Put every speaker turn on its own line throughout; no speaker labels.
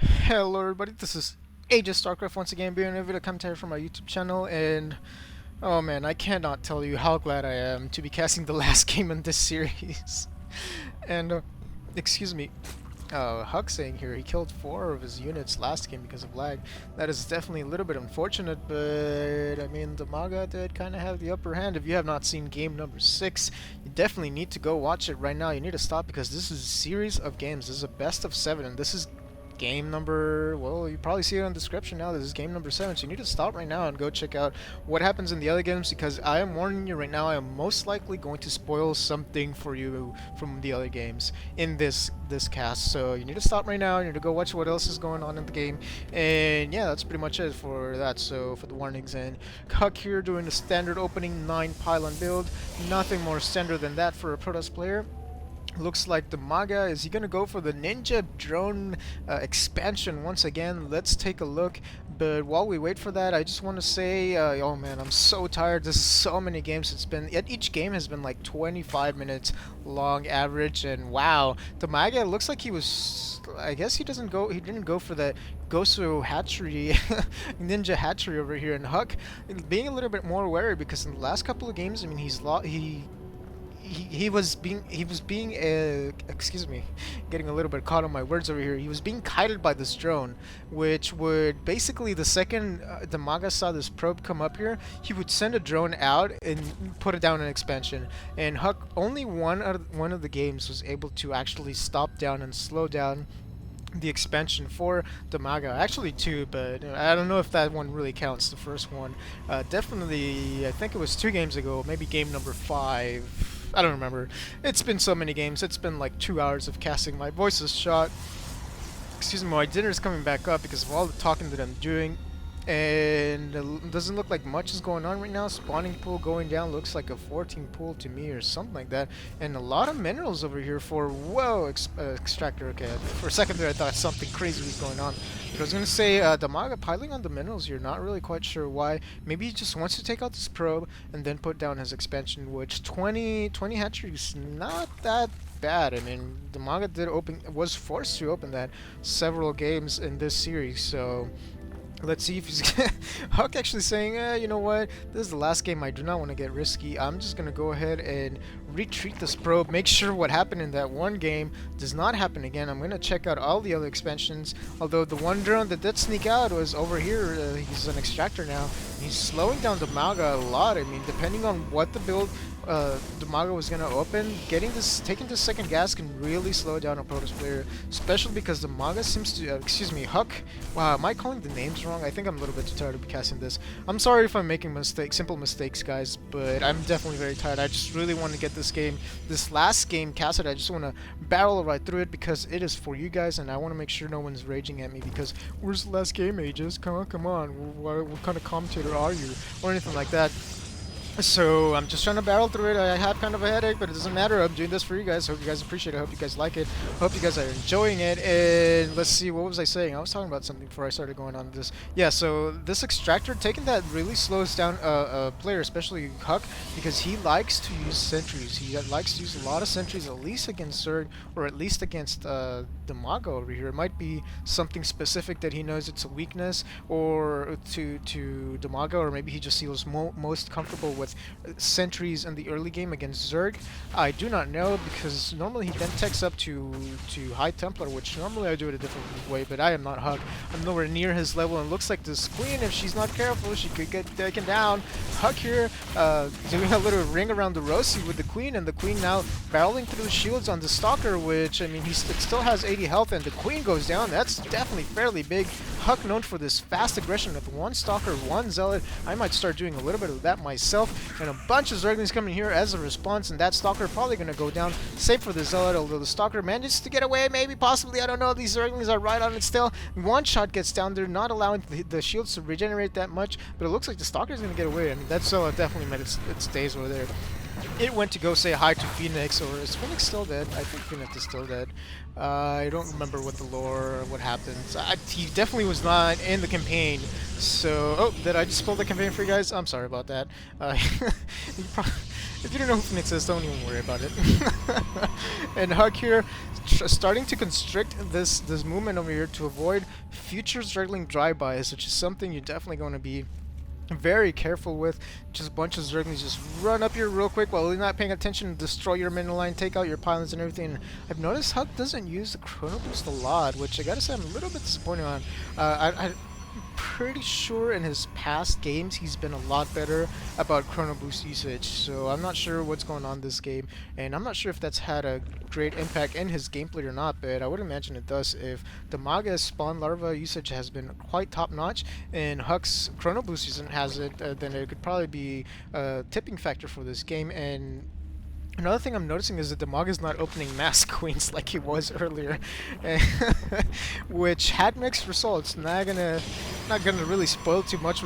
Hello everybody, this is Aegis StarCraft once again, being a video commentary from my YouTube channel, and oh man, I cannot tell you how glad I am to be casting the last game in this series. and, excuse me, HuK saying here he killed 4 of his units last game because of lag. That is definitely a little bit unfortunate, but I mean, Dimaga did kind of have the upper hand. If you have not seen game number 6, you definitely need to go watch it right now. You need to stop because this is a series of games. This is a best of 7, and this is game number, well, you probably see it in the description now. This is game number 7, so you need to stop right now and go check out what happens in the other games, because I am warning you right now, I am most likely going to spoil something for you from the other games in this cast. So you need to stop right now, you need to go watch what else is going on in the game, and yeah, that's pretty much it for that. So for the warnings, and HuK here doing the standard opening 9 pylon build, nothing more standard than that for a Protoss player. Looks like Dimaga, is he going to go for the ninja drone expansion once again? Let's take a look. But while we wait for that, I just want to say, oh man, I'm so tired. This is so many games. It's been, each game has been like 25 minutes long average, and wow, Dimaga looks like he was, I guess he didn't go for that Gosu hatchery, ninja hatchery over here. And HuK being a little bit more wary, because in the last couple of games, I mean, he was being excuse me, getting a little bit caught on my words over here. He was being kited by this drone, which would basically, the second Dimaga saw this probe come up here, he would send a drone out and put it down in expansion. And HuK, only one of the games was able to actually stop down and slow down the expansion for Dimaga. Actually 2, but I don't know if that one really counts, the first one. Definitely, I think it was 2 games ago, maybe game number 5. I don't remember. It's been so many games. It's been like 2 hours of casting. My voice is shot. Excuse me, my dinner's coming back up because of all the talking that I'm doing. And it doesn't look like much is going on right now. Spawning pool going down, looks like a 14 pool to me or something like that. And a lot of minerals over here for, whoa, extractor. Okay, for a second there I thought something crazy was going on. But I was going to say, Dimaga piling on the minerals here, not really quite sure why. Maybe he just wants to take out this probe and then put down his expansion, which 20 hatcheries, not that bad. I mean, Dimaga was forced to open that several games in this series, so let's see if he's HuK actually saying, you know what, this is the last game, I do not want to get risky. I'm just going to go ahead and retreat this probe, make sure what happened in that one game does not happen again. I'm going to check out all the other expansions, although the one drone that did sneak out was over here. He's an extractor now. He's slowing down Dimaga a lot. I mean, depending on what the build Dimaga was going to open, taking this second gas can really slow down a Protoss player, especially because Dimaga seems to, excuse me, HuK, wow, am I calling the names wrong? I think I'm a little bit too tired of casting this. I'm sorry if I'm making simple mistakes, guys, but I'm definitely very tired. I just really want to get this last game casted. I just want to barrel right through it because it is for you guys, and I want to make sure no one's raging at me because, where's the last game, Aegis? Come on, what kind of commentator are you? Or anything like that. So I'm just trying to barrel through it. I have kind of a headache, but it doesn't matter. I'm doing this for you guys. Hope you guys appreciate it. Hope you guys like it. Hope you guys are enjoying it. And let's see, what was I saying? I was talking about something before I started going on this. Yeah, so this extractor, taking that really slows down a player, especially HuK, because he likes to use sentries. He likes to use a lot of sentries, at least against Zerg, or at least against Dimaga over here. It might be something specific that he knows it's a weakness, or to Dimaga, or maybe he just feels most comfortable with sentries in the early game against Zerg. I do not know, because normally he then techs up to High Templar, which normally I do it a different way, but I am not HuK. I'm nowhere near his level, and looks like this Queen, if she's not careful, she could get taken down. HuK here doing a little ring around the Rosi with the Queen, and the Queen now barreling through the shields on the Stalker, which, I mean, it still has 80 health, and the Queen goes down. That's definitely fairly big. HuK known for this fast aggression with 1 Stalker, 1 Zealot. I might start doing a little bit of that myself. And a bunch of Zerglings coming here as a response, and that Stalker probably going to go down, save for the Zealot, although the Stalker manages to get away, maybe, possibly, I don't know. These Zerglings are right on it still. One shot gets down there, not allowing the shields to regenerate that much, but it looks like the Stalker is going to get away. I mean, that Zealot definitely met its days over there. it went to go say hi to Phoenix, or is Phoenix still dead? I think Phoenix is still dead. I don't remember what the lore, what happens. He definitely was not in the campaign, so... Oh, did I just spoil the campaign for you guys? I'm sorry about that. If you don't know who Phoenix is, don't even worry about it. And HuK here, starting to constrict this movement over here to avoid future struggling drive-bys, which is something you're definitely going to be very careful with. Just a bunch of Zerglings just run up here real quick while they're not paying attention, destroy your middle line, take out your pylons and everything. I've noticed HuK doesn't use the Chrono Boost a lot, which I gotta say I'm a little bit disappointed on. I'm pretty sure in his past games he's been a lot better about Chrono Boost usage, so I'm not sure what's going on this game, and I'm not sure if that's had a great impact in his gameplay or not, but I would imagine it does. If Dimaga's spawn larva usage has been quite top-notch and HuK's Chrono Boost usage has it, then it could probably be a tipping factor for this game. And another thing I'm noticing is that Dimaga's not opening Mass Queens like he was earlier, which had mixed results. Not gonna really spoil too much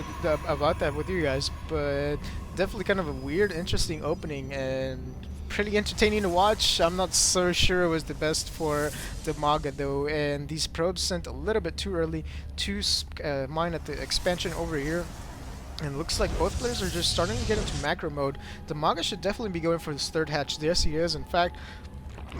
about that with you guys, but definitely kind of a weird, interesting opening and pretty entertaining to watch. I'm not so sure it was the best for Dimaga though, and these probes sent a little bit too early to mine at the expansion over here. And it looks like both players are just starting to get into macro mode. Dimaga should definitely be going for his third hatch. Yes, he is. In fact,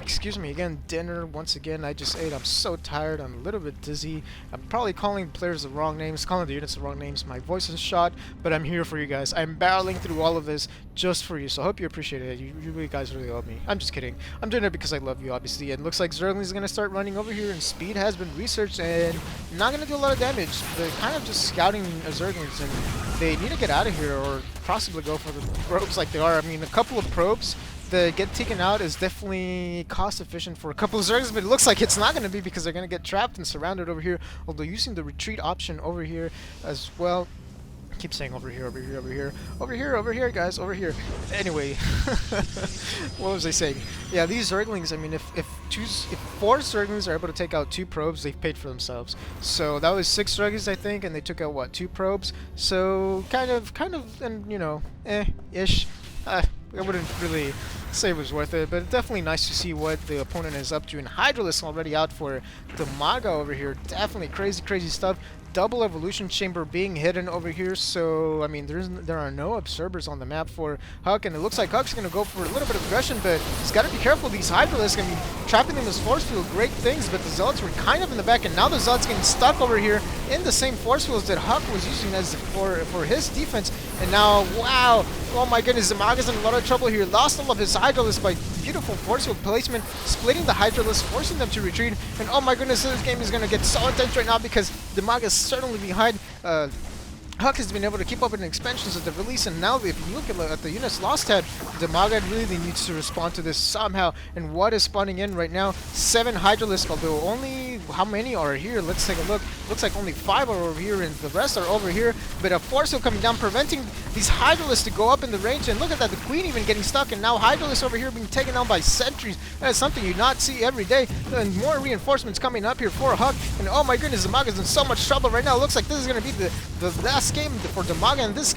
excuse me again, dinner once again. I just ate. I'm so tired. I'm a little bit dizzy. I'm probably calling players the wrong names, calling the units the wrong names. My voice is shot, but I'm here for you guys. I'm barreling through all of this just for you, so I hope you appreciate it. You guys really love me. I'm just kidding. I'm doing it because I love you, obviously. And it looks like Zergling is going to start running over here, and speed has been researched, and not going to do a lot of damage. They're kind of just scouting Zerglings, and they need to get out of here or possibly go for the probes like they are. I mean, a couple of probes that get taken out is definitely cost efficient for a couple of Zerglings, but it looks like it's not going to be because they're going to get trapped and surrounded over here, although using the retreat option over here as well. I keep saying over here, over here, over here, over here, over here, guys, over here. Anyway, what was I saying? Yeah, these Zerglings, I mean, if 4 Zerglings are able to take out 2 probes, they've paid for themselves. So that was 6 Zerglings, I think, and they took out, what, 2 probes? So kind of, and, you know, ish. I wouldn't really say it was worth it, but it's definitely nice to see what the opponent is up to. And Hydralisk already out for Dimaga over here. Definitely crazy, crazy stuff. Double evolution chamber being hidden over here, so I mean there are no observers on the map for HuK, and it looks like HuK's gonna go for a little bit of aggression, but he's got to be careful. These Hydralisks, I mean, trapping them as force field, great things, but the Zealots were kind of in the back, and now the Zealots getting stuck over here in the same force fields that HuK was using as for his defense. And now, wow, oh my goodness, Dimaga's in a lot of trouble here. Lost all of his Hydralisks by beautiful force field placement, splitting the Hydralisks, forcing them to retreat. And oh my goodness, this game is gonna get so intense right now because Dimaga is certainly behind. HuK has been able to keep up with the expansions of the release, and now if you look at the units lost at, Dimaga really needs to respond to this somehow. And what is spawning in right now? 7 Hydralisks, although only, how many are here? Let's take a look. Looks like only 5 are over here, and the rest are over here. But a force field coming down, preventing these Hydralisks to go up in the range. And look at that, the Queen even getting stuck, and now Hydralisks over here being taken down by sentries. That is something you not see every day. And more reinforcements coming up here for HuK. And oh my goodness, Dimaga's in so much trouble right now. Looks like this is going to be the last game for Dimaga in this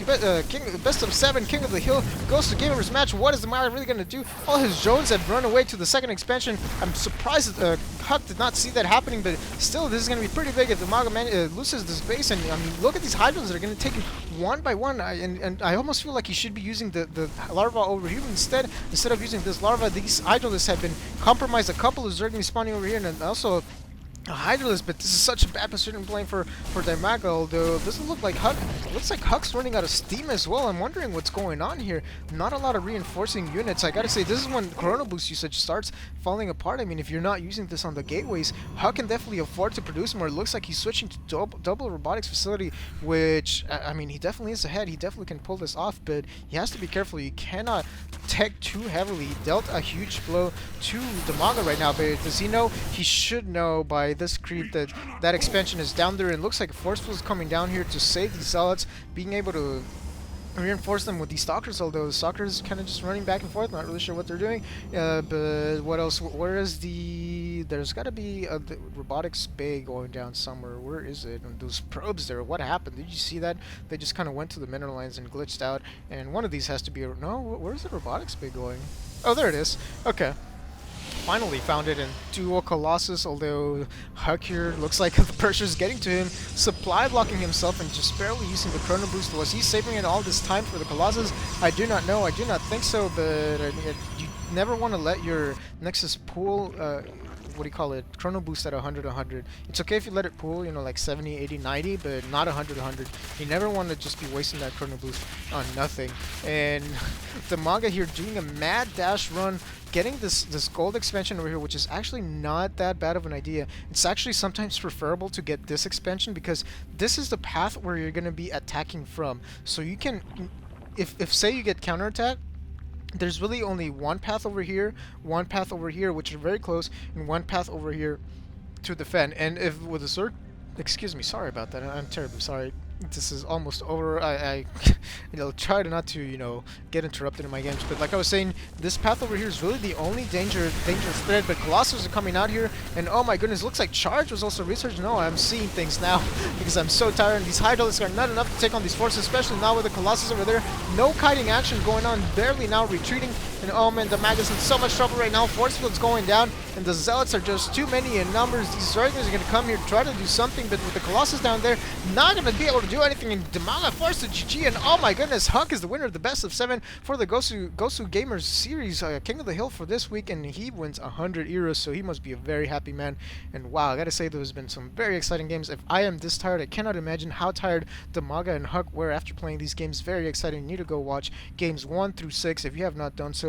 best of 7 King of the Hill GosuGamers match. What is Dimaga really going to do? All his drones have run away to the second expansion. I'm surprised that HuK did not see that happening, but still, this is going to be pretty big if Dimaga loses this base. And I mean, look at these Hydras that are going to take it one by one. And I almost feel like he should be using the larva over here instead of using this larva. These Hydralisks have been compromised. A couple of Zerglings spawning over here, and also Hydralisk, but this is such a bad position playing for Dimaga, although it doesn't look like HuK. Looks like HuK's running out of steam as well. I'm wondering what's going on here. Not a lot of reinforcing units. I gotta say, this is when Chrono Boost usage starts falling apart. I mean, if you're not using this on the gateways, HuK can definitely afford to produce more. It looks like he's switching to double robotics facility, which, I mean, he definitely is ahead. He definitely can pull this off, but he has to be careful. You cannot tech too heavily. He dealt a huge blow to Dimaga right now, but does he know? He should know by this creep that expansion is down there, and looks like Forceful is coming down here to save these Zealots, being able to reinforce them with these Stalkers, although the Stalkers kind of just running back and forth, not really sure what they're doing. But what else? Where is the there's got to be the robotics bay going down somewhere. Where is it? And those probes there, what happened? Did you see that? They just kind of went to the mineral lines and glitched out. And one of these has to be... No, where's the robotics bay going? Oh, there it is. Okay. Finally found it in dual Colossus, although HuK here looks like the pressure's getting to him. Supply blocking himself and just barely using the Chrono Boost. Was he saving it all this time for the Colossus? I do not know. I do not think so, but you never want to let your Nexus pool, what do you call it, Chrono Boost at 100, 100. It's okay if you let it pool, you know, like 70, 80, 90, but not 100, 100. You never want to just be wasting that Chrono Boost on nothing. And Dimaga here doing a mad dash run, getting this gold expansion over here, which is actually not that bad of an idea. It's actually sometimes preferable to get this expansion because this is the path where you're going to be attacking from. So you can, if say you get counterattack, there's really only one path over here, which are very close, and one path over here to defend. And if with a Zerg, excuse me, sorry about that. I'm terribly sorry. This is almost over. I try to not to, get interrupted in my games. But like I was saying, this path over here is really the only dangerous thread. But Colossus are coming out here, and oh my goodness, looks like Charge was also researched. No, I'm seeing things now because I'm so tired. And these Hydralisks are not enough to take on these forces, especially now with the Colossus over there. No kiting action going on, barely now retreating. And oh man, Dimaga's in so much trouble right now. Force field's going down, and the Zealots are just too many in numbers. These Zerglings are going to come here, try to do something, but with the Colossus down there, not going to be able to do anything. And Dimaga forced to GG, and oh my goodness, HuK is the winner of the best of 7 for the GosuGamers series, King of the Hill for this week, and he wins 100 euros, so he must be a very happy man. And wow, I gotta say, there's been some very exciting games. If I am this tired, I cannot imagine how tired Dimaga and HuK were after playing these games. Very exciting. You need to go watch games 1 through 6 if you have not done so.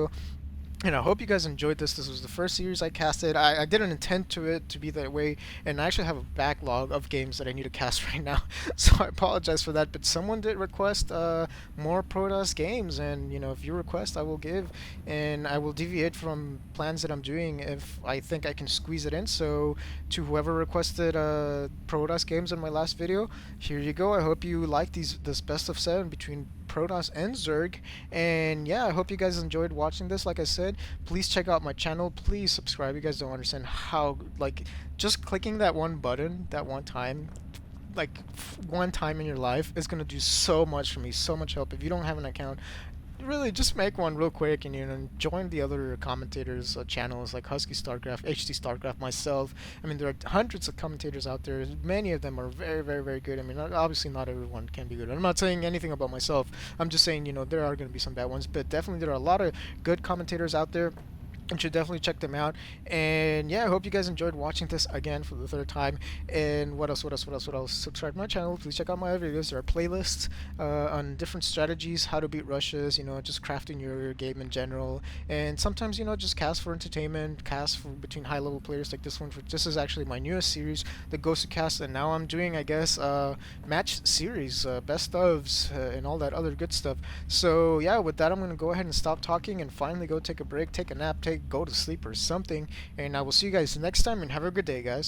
And I hope you guys enjoyed this. This was the first series I casted. I didn't intend to it to be that way, and I actually have a backlog of games that I need to cast right now, so I apologize for that. But someone did request more KotH games, and if you request, I will give, and I will deviate from plans that I'm doing if I think I can squeeze it in. So to whoever requested KotH games in my last video, here you go. I hope you like this best of 7 between KotH and Zerg, and yeah, I hope you guys enjoyed watching this. Like I said, please check out my channel, please subscribe. You guys don't understand how, just clicking that one button that one time, one time in your life, is gonna do so much for me, so much help. If you don't have an account, really just make one real quick, and join the other commentators channels like Husky Starcraft, HT Starcraft, myself. I mean, there are hundreds of commentators out there. Many of them are very, very, very good. I mean, obviously not everyone can be good. I'm not saying anything about myself. I'm just saying, there are going to be some bad ones, but definitely there are a lot of good commentators out there. You should definitely check them out. And yeah, I hope you guys enjoyed watching this again for the 3rd time. And what else? Subscribe to my channel. Please check out my other videos. There are playlists on different strategies, how to beat rushes, just crafting your game in general. And sometimes, just cast for entertainment, cast for between high-level players like this one. This is actually my newest series, the Gosu-Casts, and now I'm doing, I guess, match series, best ofs, and all that other good stuff. So yeah, with that, I'm going to go ahead and stop talking and finally go take a break, take a nap, go to sleep or something, and I will see you guys next time, and have a good day, guys.